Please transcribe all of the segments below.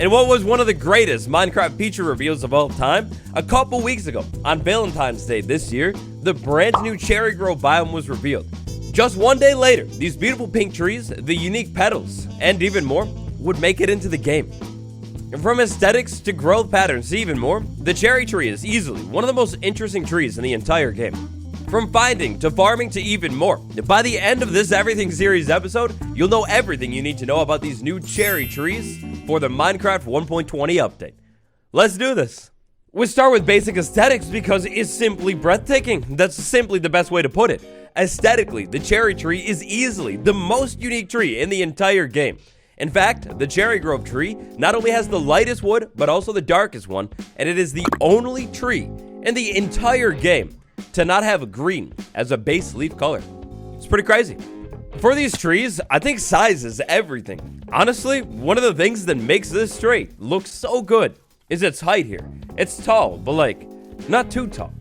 And what was one of the greatest Minecraft feature reveals of all time? A couple weeks ago, on Valentine's Day this year, the brand new Cherry Grove biome was revealed. Just one day later, these beautiful pink trees, the unique petals, and even more, would make it into the game. And from aesthetics to growth patterns to even more, the cherry tree is easily one of the most interesting trees in the entire game. From finding to farming to even more. By the end of this Everything series episode, you'll know everything you need to know about these new cherry trees for the Minecraft 1.20 update. Let's do this. We start with basic aesthetics because it's simply breathtaking. That's simply the best way to put it. Aesthetically, the cherry tree is easily the most unique tree in the entire game. In fact, the Cherry Grove tree not only has the lightest wood, but also the darkest one, and it is the only tree in the entire game to not have green as a base leaf color. It's pretty crazy. For these trees, I think size is everything. Honestly, one of the things that makes this tree look so good is its height here. It's tall, but like, not too tall.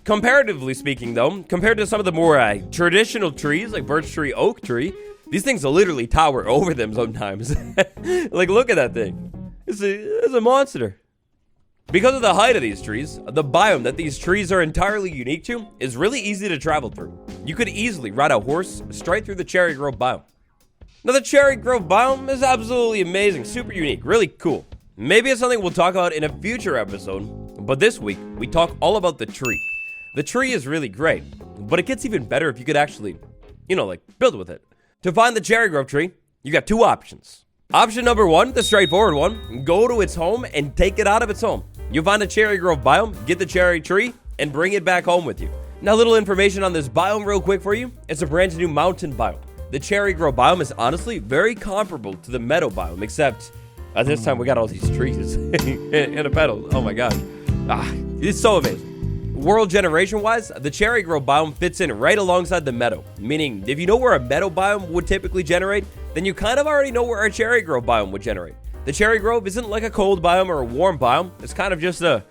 Comparatively speaking though, compared to some of the more traditional trees like birch tree, oak tree, these things will literally tower over them sometimes. Like, look at that thing. It's a monster. Because of the height of these trees, the biome that these trees are entirely unique to is really easy to travel through. You could easily ride a horse straight through the Cherry Grove biome. Now, the Cherry Grove biome is absolutely amazing, super unique, really cool. Maybe it's something we'll talk about in a future episode, but this week, we talk all about the tree. The tree is really great, but it gets even better if you could actually, build with it. To find the Cherry Grove tree, you got two options. Option number one, the straightforward one, go to its home and take it out of its home. You'll find a Cherry Grove biome, get the cherry tree, and bring it back home with you. Now, little information on this biome real quick for you. It's a brand new mountain biome. The Cherry Grove biome is honestly very comparable to the meadow biome, except at this time we got all these trees and a petal. Oh my god. It's so amazing. World generation wise, the Cherry Grove biome fits in right alongside the meadow, meaning if you know where a meadow biome would typically generate, then you kind of already know where a Cherry Grove biome would generate. The Cherry Grove isn't like a cold biome or a warm biome, it's kind of just a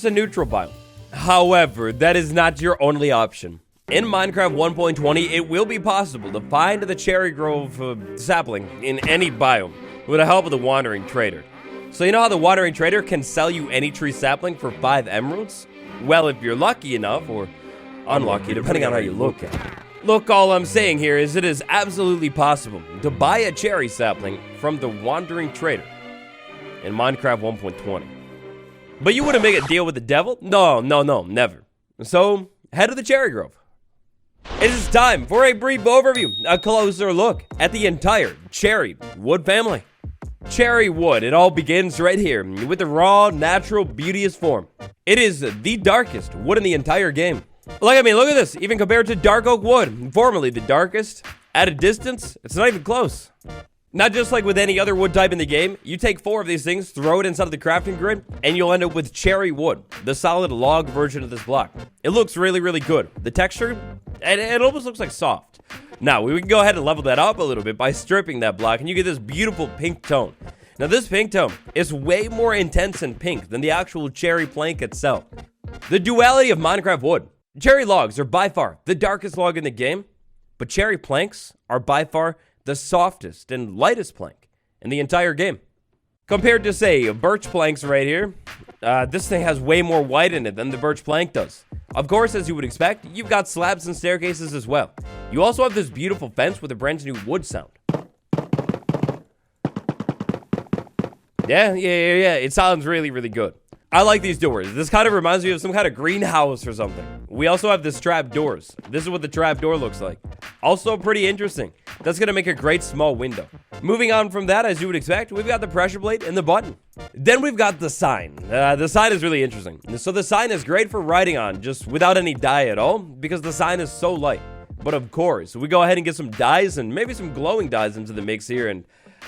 neutral biome. However, that is not your only option. In Minecraft 1.20, it will be possible to find the Cherry Grove sapling in any biome with the help of the Wandering Trader. So you know how the Wandering Trader can sell you any tree sapling for 5 emeralds? Well, if you're lucky enough, or unlucky, depending on how you look at it. Look, all I'm saying here is it is absolutely possible to buy a cherry sapling from the Wandering Trader in Minecraft 1.20. But you wouldn't make a deal with the devil? No, never. So, head to the Cherry Grove. It is time for a brief overview, a closer look at the entire cherry wood family. Cherry wood, it all begins right here with the raw, natural, beauteous form. It is the darkest wood in the entire game. Look at this. Even compared to dark oak wood, formerly the darkest, at a distance, it's not even close. Not just like with any other wood type in the game, you take 4 of these things, throw it inside of the crafting grid, and you'll end up with cherry wood, the solid log version of this block. It looks really, really good. The texture, it almost looks like soft. Now, we can go ahead and level that up a little bit by stripping that block, and you get this beautiful pink tone. Now, this pink tone is way more intense and pink than the actual cherry plank itself. The duality of Minecraft wood. Cherry logs are by far the darkest log in the game, but cherry planks are by far the softest and lightest plank in the entire game. Compared to, say, birch planks right here, this thing has way more white in it than the birch plank does. Of course, as you would expect, you've got slabs and staircases as well. You also have this beautiful fence with a brand new wood sound. Yeah, it sounds really, really good. I like these doors. This kind of reminds me of some kind of greenhouse or something. We also have this trap doors. This is what the trap door looks like. Also pretty interesting. That's going to make a great small window. Moving on from that, as you would expect, we've got the pressure plate and the button. Then we've got the sign. The sign is really interesting. So the sign is great for writing on, just without any dye at all, because the sign is so light. But of course, we go ahead and get some dyes and maybe some glowing dyes into the mix here. And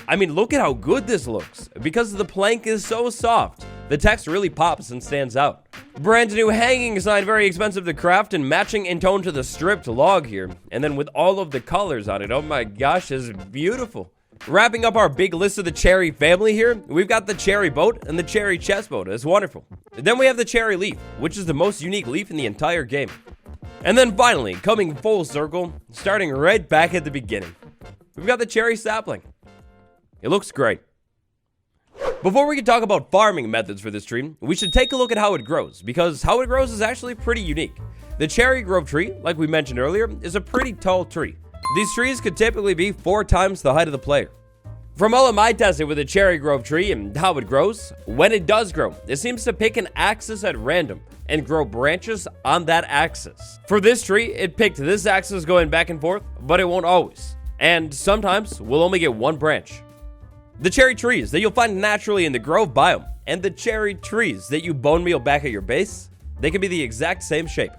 look at how good this looks. Because the plank is so soft, the text really pops and stands out. Brand new hanging sign, very expensive to craft and matching in tone to the stripped log here. And then with all of the colors on it, oh my gosh, it's beautiful. Wrapping up our big list of the cherry family here, we've got the cherry boat and the cherry chest boat. It's wonderful. Then we have the cherry leaf, which is the most unique leaf in the entire game. And then finally, coming full circle, starting right back at the beginning, we've got the cherry sapling. It looks great. Before we can talk about farming methods for this tree, we should take a look at how it grows, because how it grows is actually pretty unique. The cherry grove tree, like we mentioned earlier, is a pretty tall tree. These trees could typically be 4 times the height of the player. From all of my testing with the cherry grove tree and how it grows, when it does grow, it seems to pick an axis at random and grow branches on that axis. For this tree, it picked this axis going back and forth, but it won't always. And sometimes we'll only get one branch. The cherry trees that you'll find naturally in the grove biome and the cherry trees that you bone meal back at your base, they can be the exact same shape.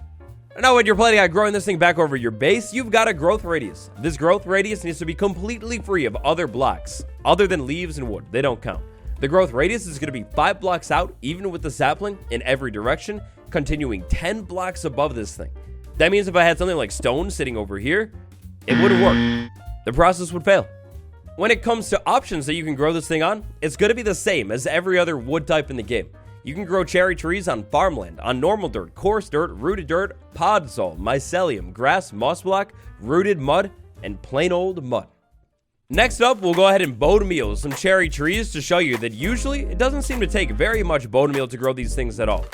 Now, when you're planning on growing this thing back over your base, you've got a growth radius. This growth radius needs to be completely free of other blocks, other than leaves and wood. They don't count. The growth radius is going to be 5 blocks out, even with the sapling, in every direction, continuing 10 blocks above this thing. That means if I had something like stone sitting over here, it wouldn't work. The process would fail. When it comes to options that you can grow this thing on, it's going to be the same as every other wood type in the game. You can grow cherry trees on farmland, on normal dirt, coarse dirt, rooted dirt, podzol, mycelium, grass, moss block, rooted mud, and plain old mud. Next up, we'll go ahead and bone meal some cherry trees to show you that usually it doesn't seem to take very much bone meal to grow these things at all.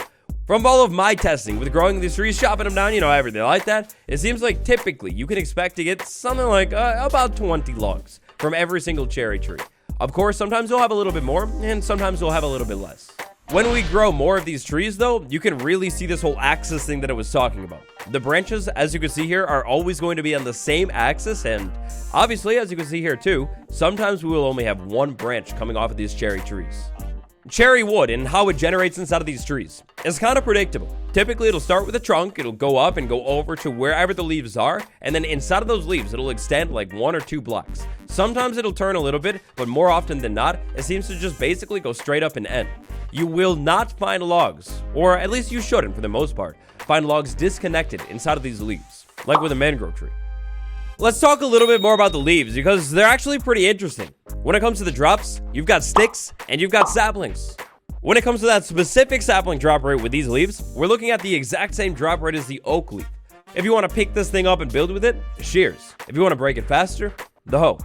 From all of my testing with growing these trees, chopping them down, everything like that, it seems like typically you can expect to get something like about 20 logs from every single cherry tree. Of course, sometimes you'll have a little bit more, and sometimes you'll have a little bit less. When we grow more of these trees, though, you can really see this whole axis thing that I was talking about. The branches, as you can see here, are always going to be on the same axis, and obviously, as you can see here too, sometimes we will only have one branch coming off of these cherry trees. Cherry wood and how it generates inside of these trees is kind of predictable. Typically, it'll start with a trunk, it'll go up and go over to wherever the leaves are, and then inside of those leaves, it'll extend like 1 or 2 blocks. Sometimes it'll turn a little bit, but more often than not, it seems to just basically go straight up and end. You will not find logs, or at least you shouldn't for the most part, find logs disconnected inside of these leaves, like with a mangrove tree. Let's talk a little bit more about the leaves, because they're actually pretty interesting. When it comes to the drops, you've got sticks and you've got saplings. When it comes to that specific sapling drop rate with these leaves, we're looking at the exact same drop rate as the oak leaf. If you want to pick this thing up and build with it, shears. If you want to break it faster, the hoe.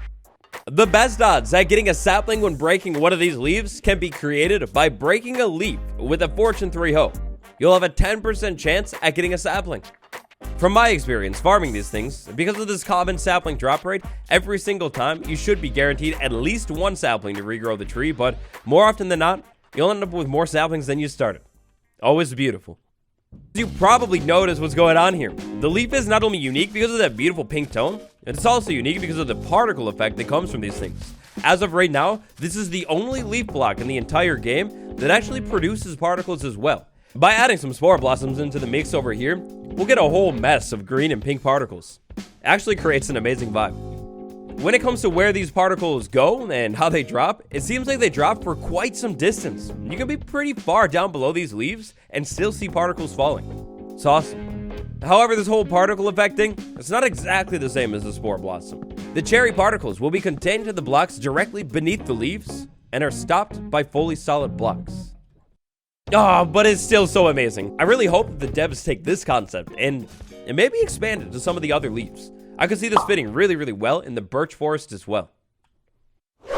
The best odds at getting a sapling when breaking one of these leaves can be created by breaking a leaf with a Fortune 3 hoe. You'll have a 10% chance at getting a sapling. From my experience farming these things, because of this common sapling drop rate, every single time you should be guaranteed at least one sapling to regrow the tree, but more often than not, you'll end up with more saplings than you started. Always beautiful. You probably noticed what's going on here. The leaf is not only unique because of that beautiful pink tone, it's also unique because of the particle effect that comes from these things. As of right now, this is the only leaf block in the entire game that actually produces particles as well. By adding some spore blossoms into the mix over here, we'll get a whole mess of green and pink particles. It actually creates an amazing vibe. When it comes to where these particles go and how they drop, it seems like they drop for quite some distance. You can be pretty far down below these leaves and still see particles falling. It's awesome. However, this whole particle effect thing, it's not exactly the same as the spore blossom. The cherry particles will be contained to the blocks directly beneath the leaves and are stopped by fully solid blocks. But it's still so amazing. I really hope that the devs take this concept and maybe expand it to some of the other leaves. I could see this fitting really, really well in the birch forest as well.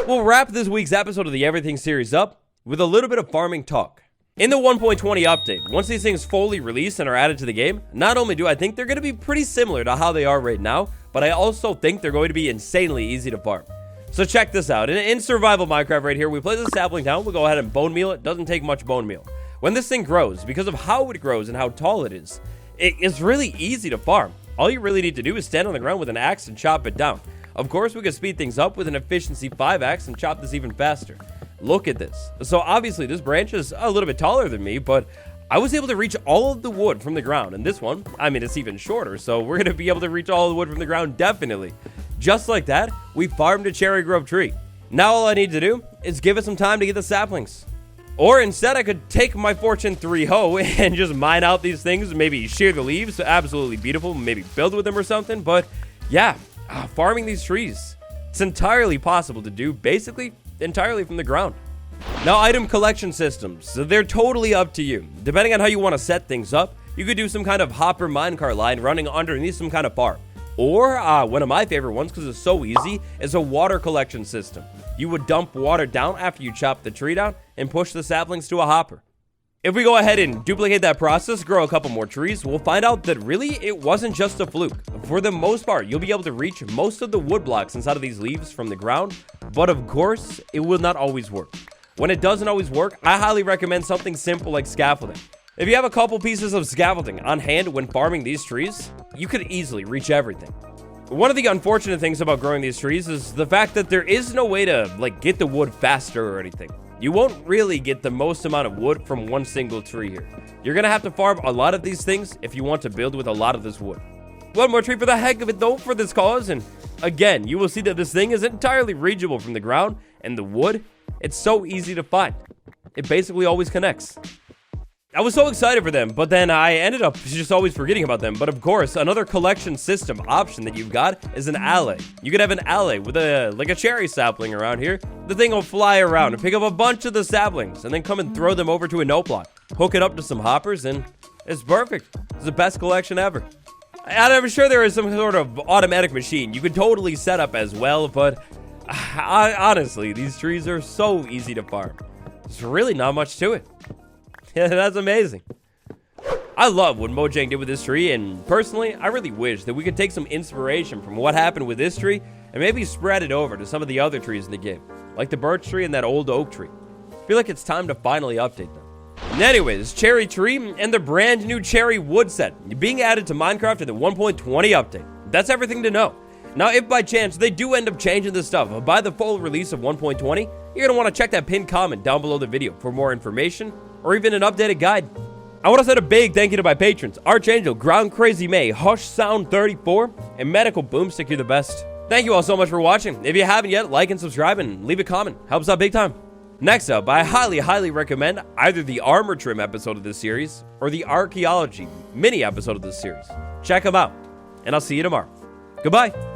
We'll wrap this week's episode of the Everything series up with a little bit of farming talk. In the 1.20 update, once these things fully release and are added to the game, not only do I think they're going to be pretty similar to how they are right now, but I also think they're going to be insanely easy to farm. So check this out. In survival Minecraft right here, we place a sapling down, we'll go ahead and bone meal it. Doesn't take much bone meal. When this thing grows, because of how it grows and how tall it is, it's really easy to farm. All you really need to do is stand on the ground with an axe and chop it down. Of course, we can speed things up with an efficiency 5 axe and chop this even faster. Look at this. So obviously this branch is a little bit taller than me, but I was able to reach all of the wood from the ground. And this one, I mean, it's even shorter, so we're going to be able to reach all of the wood from the ground definitely. Just like that, we farmed a cherry grove tree. Now all I need to do is give it some time to get the saplings. Or instead, I could take my Fortune 3 hoe and just mine out these things, maybe shear the leaves, absolutely beautiful, maybe build with them or something. But yeah, farming these trees, it's entirely possible to do, basically entirely from the ground. Now, item collection systems, so they're totally up to you. Depending on how you want to set things up, you could do some kind of hopper minecart line running underneath some kind of farm. Or, one of my favorite ones, because it's so easy, is a water collection system. You would dump water down after you chop the tree down and push the saplings to a hopper. If we go ahead and duplicate that process, grow a couple more trees, we'll find out that really it wasn't just a fluke. For the most part, you'll be able to reach most of the wood blocks inside of these leaves from the ground, but of course, it will not always work. When it doesn't always work, I highly recommend something simple like scaffolding. If you have a couple pieces of scaffolding on hand when farming these trees, you could easily reach everything. One of the unfortunate things about growing these trees is the fact that there is no way to get the wood faster or anything. You won't really get the most amount of wood from one single tree here. You're gonna have to farm a lot of these things if you want to build with a lot of this wood. One more tree for the heck of it though for this cause, and again, you will see that this thing is entirely reachable from the ground, and the wood, it's so easy to find. It basically always connects. I was so excited for them, but then I ended up just always forgetting about them. But of course, another collection system option that you've got is an alll. You could have an alll with a cherry sapling around here. The thing will fly around and pick up a bunch of the saplings and then come and throw them over to a note block. Hook it up to some hoppers and it's perfect. It's the best collection ever. And I'm sure there is some sort of automatic machine you could totally set up as well, but honestly, these trees are so easy to farm. There's really not much to it. Yeah, that's amazing. I love what Mojang did with this tree, and personally, I really wish that we could take some inspiration from what happened with this tree and maybe spread it over to some of the other trees in the game, like the birch tree and that old oak tree. I feel like it's time to finally update them. And anyways, cherry tree and the brand new cherry wood set being added to Minecraft in the 1.20 update. That's everything to know. Now, if by chance they do end up changing this stuff by the full release of 1.20, you're going to want to check that pinned comment down below the video for more information or even an updated guide. I want to send a big thank you to my patrons, Archangel, Ground Crazy May, Hush Sound 34, and Medical Boomstick. You're the best. Thank you all so much for watching. If you haven't yet, like and subscribe and leave a comment. Helps out big time. Next up, I highly recommend either the armor trim episode of this series or the archaeology mini episode of this series. Check them out, and I'll see you tomorrow. Goodbye.